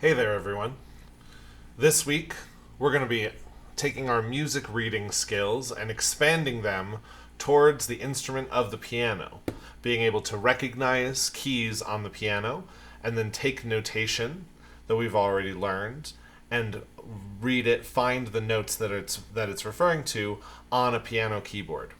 Hey there, everyone. This week, we're going to be taking our music reading skills and expanding them towards the instrument of the piano, being able to recognize keys on the piano and then take notation that we've already learned and read it, find the notes that it's referring to on a piano keyboard.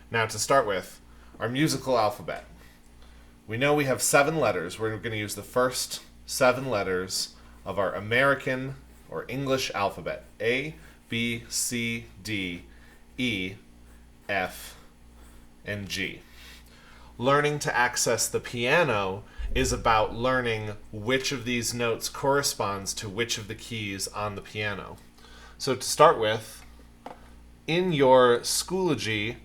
Now, to start with, our musical alphabet. We know we have 7 letters. We're going to use the first 7 letters of our American or English alphabet. A, B, C, D, E, F, and G. Learning to access the piano is about learning which of these notes corresponds to which of the keys on the piano. So to start with, in your Schoology,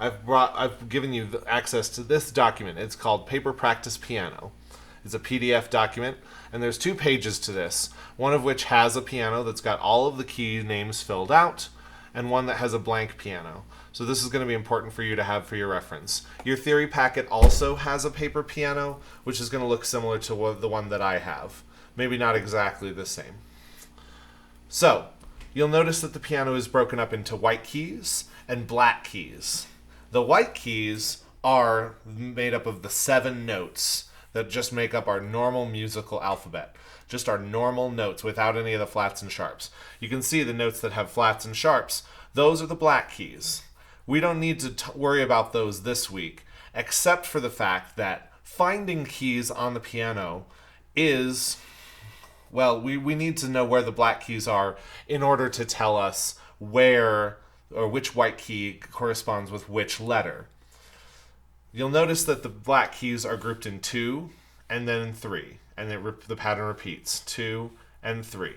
I've given you access to this document. It's called Paper Practice Piano. It's a PDF document, and there's 2 pages to this, one of which has a piano that's got all of the key names filled out, and one that has a blank piano. So this is going to be important for you to have for your reference. Your theory packet also has a paper piano, which is going to look similar to the one that I have. Maybe not exactly the same. So, you'll notice that the piano is broken up into white keys and black keys. The white keys are made up of the 7 notes that just make up our normal musical alphabet. Just our normal notes without any of the flats and sharps. You can see the notes that have flats and sharps. Those are the black keys. We don't need to worry about those this week, except for the fact that finding keys on the piano is, well, we need to know where the black keys are in order to tell us where or which white key corresponds with which letter. You'll notice that the black keys are grouped in 2 and then in 3, and the pattern repeats 2 and 3,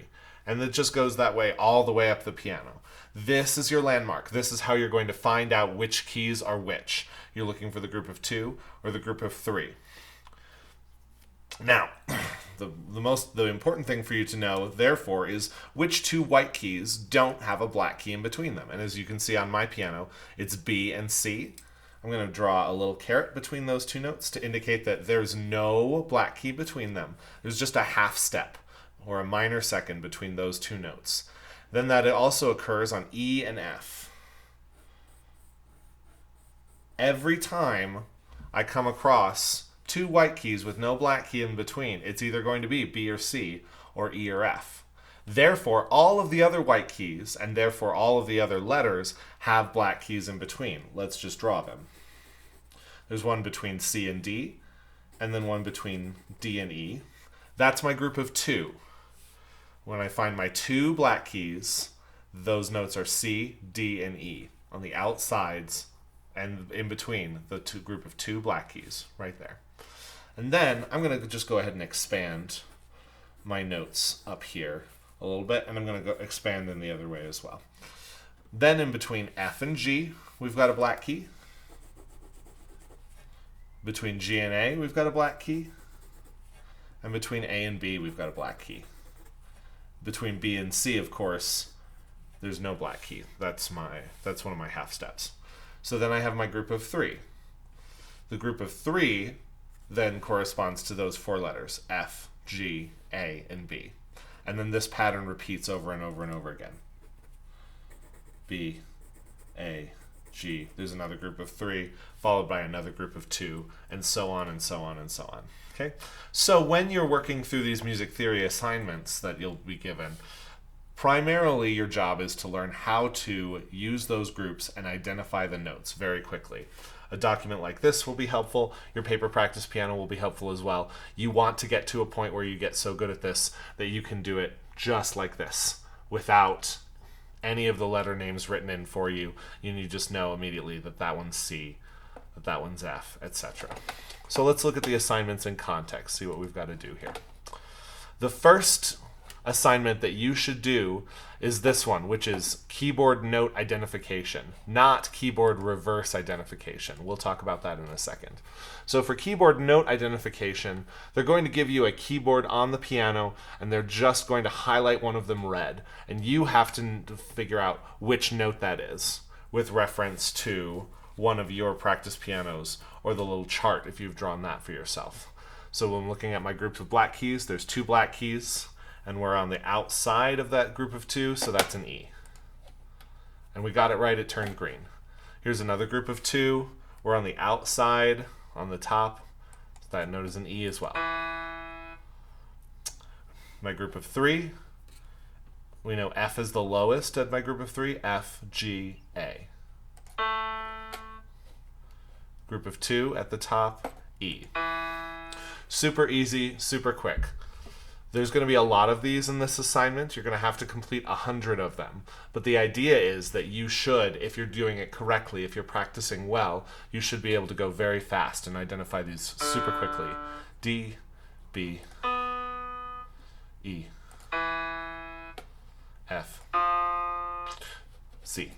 and it just goes that way all the way up the piano. This is your landmark. This is how you're going to find out which keys are which. You're looking for the group of 2 or the group of 3. Now, the important thing for you to know, therefore, is which 2 white keys don't have a black key in between them. And as you can see on my piano, it's B and C. I'm going to draw a little caret between those 2 notes to indicate that there's no black key between them. There's just a half step or a minor second between those 2 notes. Then that it also occurs on E and F. Every time I come across 2 white keys with no black key in between, it's either going to be B or C or E or F. Therefore, all of the other white keys, and therefore all of the other letters, have black keys in between. Let's just draw them. There's one between C and D, and then one between D and E. That's my group of 2. When I find my 2 black keys, those notes are C, D, and E on the outsides and in between the group of 2 black keys right there. And then I'm going to just go ahead and expand my notes up here a little bit, and I'm going to go expand them the other way as well. Then in between F and G, we've got a black key. Between G and A, we've got a black key. And between A and B, we've got a black key. Between B and C, of course, there's no black key. That's one of my half steps. So then I have my group of 3. The group of 3 then corresponds to those 4 letters, F, G, A, and B. And then this pattern repeats over and over and over again. B, A, G. There's another group of 3, followed by another group of 2, and so on and so on and so on. Okay? So when you're working through these music theory assignments that you'll be given, primarily your job is to learn how to use those groups and identify the notes very quickly. A document like this will be helpful. Your paper practice piano will be helpful as well. You want to get to a point where you get so good at this that you can do it just like this without any of the letter names written in for you. You just know immediately that that one's C, that that one's F, etc. So let's look at the assignments in context, see what we've got to do here. The first assignment that you should do is this one, which is keyboard note identification, not keyboard reverse identification. We'll talk about that in a second. So for keyboard note identification, they're going to give you a keyboard on the piano, and they're just going to highlight one of them red, and you have to figure out which note that is with reference to one of your practice pianos or the little chart if you've drawn that for yourself. So when looking at my groups of black keys, there's 2 black keys, and we're on the outside of that group of 2, so that's an E. And we got it right, it turned green. Here's another group of 2. We're on the outside, on the top. So that note is an E as well. My group of 3, we know F is the lowest at my group of 3, F, G, A. Group of 2 at the top, E. Super easy, super quick. There's going to be a lot of these in this assignment. You're going to have to complete 100 of them. But the idea is that you should, if you're doing it correctly, if you're practicing well, you should be able to go very fast and identify these super quickly. D, B, E, F, C.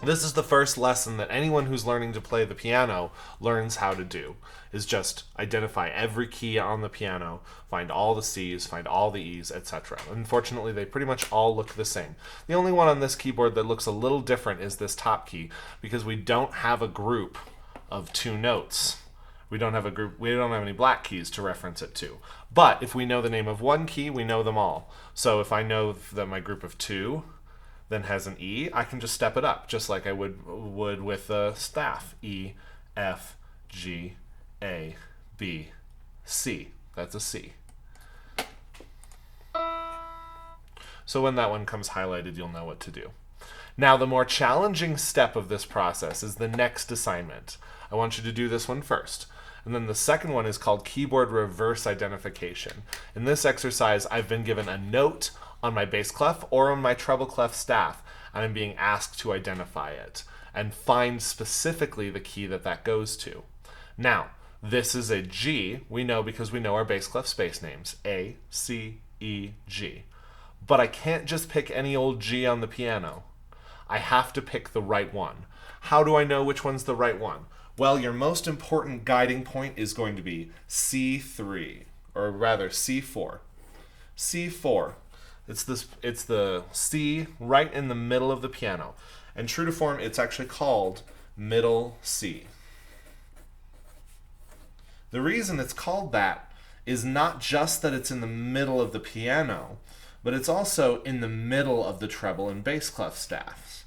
This is the first lesson that anyone who's learning to play the piano learns how to do, is just identify every key on the piano, find all the C's, find all the E's, etc. Unfortunately, they pretty much all look the same. The only one on this keyboard that looks a little different is this top key, because we don't have a group of 2 notes. We don't have any black keys to reference it to. But if we know the name of one key, we know them all. So if I know that my group of 2 then has an E, I can just step it up, just like I would with a staff. E, F, G, A, B, C. That's a C. So when that one comes highlighted, you'll know what to do. Now, the more challenging step of this process is the next assignment. I want you to do this one first. And then the second one is called keyboard reverse identification. In this exercise, I've been given a note on my bass clef or on my treble clef staff, and I'm being asked to identify it and find specifically the key that goes to. Now, this is a G, we know because we know our bass clef space names, A, C, E, G. But I can't just pick any old G on the piano. I have to pick the right one. How do I know which one's the right one? Well, your most important guiding point is going to be C3, or rather C4. C4. It's the C right in the middle of the piano. And true to form, it's actually called middle C. The reason it's called that is not just that it's in the middle of the piano, but it's also in the middle of the treble and bass clef staffs.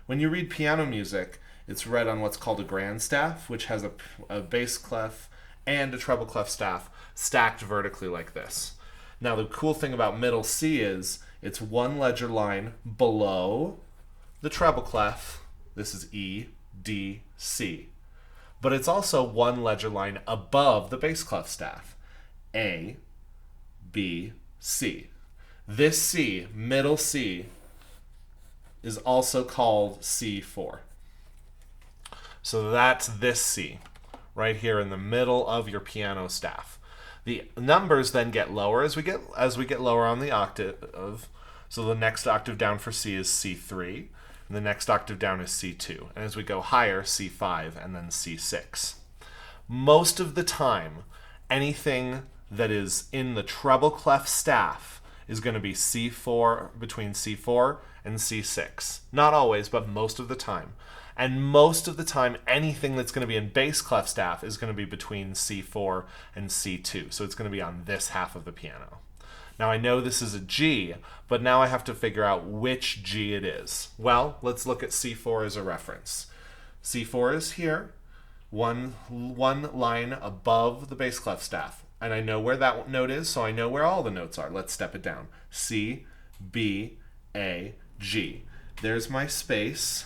When you read piano music, it's read on what's called a grand staff, which has a bass clef and a treble clef staff stacked vertically like this. Now, the cool thing about middle C is it's one ledger line below the treble clef. This is E, D, C. But it's also one ledger line above the bass clef staff. A, B, C. This C, middle C, is also called C4. So that's this C, right here in the middle of your piano staff. The numbers then get lower as we get lower on the octave. So the next octave down for C is C3, and the next octave down is C2. And as we go higher, C5, and then C6. Most of the time, anything that is in the treble clef staff is going to be C4, between C4 and C6. Not always, but most of the time. And most of the time, anything that's going to be in bass clef staff is going to be between C4 and C2. So it's going to be on this half of the piano. Now, I know this is a G, but now I have to figure out which G it is. Well, let's look at C4 as a reference. C4 is here, one line above the bass clef staff. And I know where that note is, so I know where all the notes are. Let's step it down. C, B, A, G. There's my space.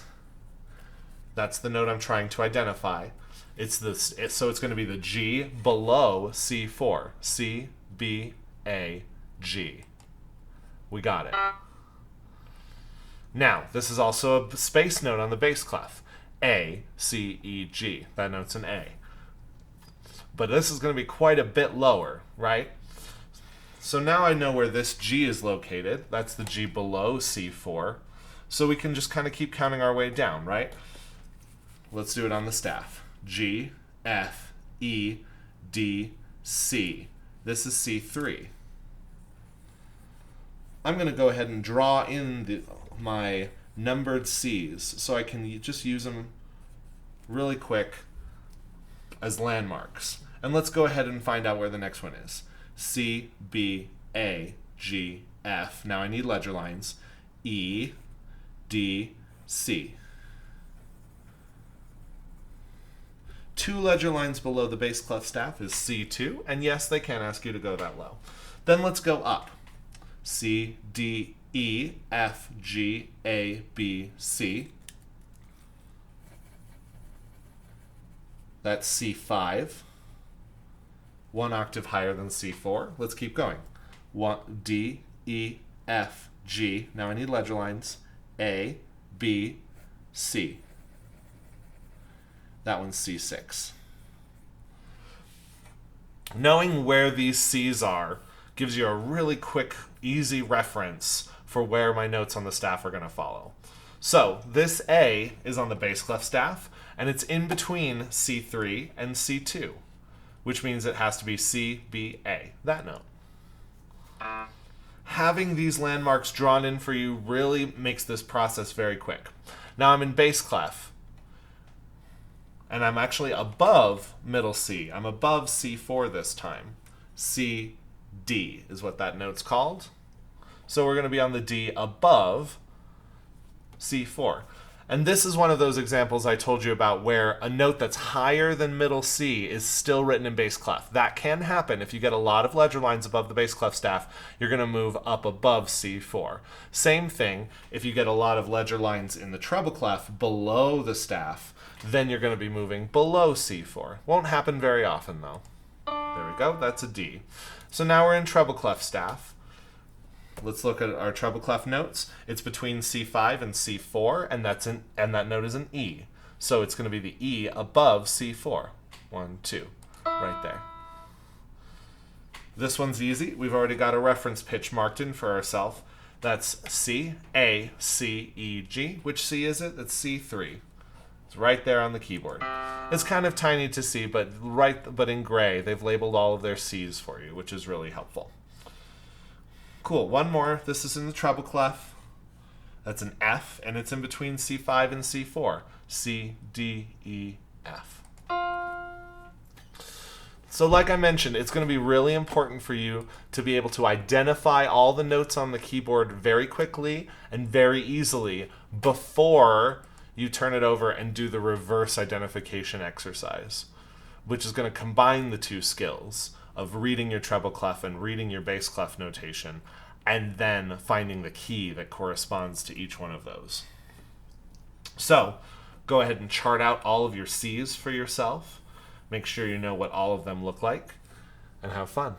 That's the note I'm trying to identify. So it's going to be the G below C4. C, B, A, G. We got it. Now, this is also a space note on the bass clef. A, C, E, G. That note's an A. But this is going to be quite a bit lower, right? So now I know where this G is located. That's the G below C4. So we can just kind of keep counting our way down, right? Let's do it on the staff. G, F, E, D, C. This is C3. I'm going to go ahead and draw in my numbered C's so I can just use them really quick as landmarks. And let's go ahead and find out where the next one is. C, B, A, G, F. Now I need ledger lines. E, D, C. 2 ledger lines below the bass clef staff is C2, and yes, they can ask you to go that low. Then let's go up. C, D, E, F, G, A, B, C. That's C5. 1 octave higher than C4. Let's keep going. D, E, F, G. Now I need ledger lines. A, B, C. That one's C6. Knowing where these C's are gives you a really quick, easy reference for where my notes on the staff are going to follow. So this A is on the bass clef staff, and it's in between C3 and C2, which means it has to be C, B, A, that note. Having these landmarks drawn in for you really makes this process very quick. Now I'm in bass clef, and I'm actually above middle C. I'm above C4 this time. C, D is what that note's called. So we're going to be on the D above C4. And this is one of those examples I told you about where a note that's higher than middle C is still written in bass clef. That can happen if you get a lot of ledger lines above the bass clef staff. You're going to move up above C4. Same thing if you get a lot of ledger lines in the treble clef below the staff, then you're going to be moving below C4. Won't happen very often though. There we go, that's a D. So now we're in treble clef staff. Let's look at our treble clef notes. It's between C5 and C4, and that note is an E. So it's going to be the E above C4. 1, 2, right there. This one's easy. We've already got a reference pitch marked in for ourselves. That's C, A, C, E, G. Which C is it? It's C3. It's right there on the keyboard. It's kind of tiny to see, but in gray, they've labeled all of their C's for you, which is really helpful. Cool, one more. This is in the treble clef. That's an F, and it's in between C5 and C4. C, D, E, F. So like I mentioned, it's going to be really important for you to be able to identify all the notes on the keyboard very quickly and very easily before you turn it over and do the reverse identification exercise, which is going to combine the two skills of reading your treble clef and reading your bass clef notation, and then finding the key that corresponds to each one of those. So go ahead and chart out all of your C's for yourself. Make sure you know what all of them look like, and have fun.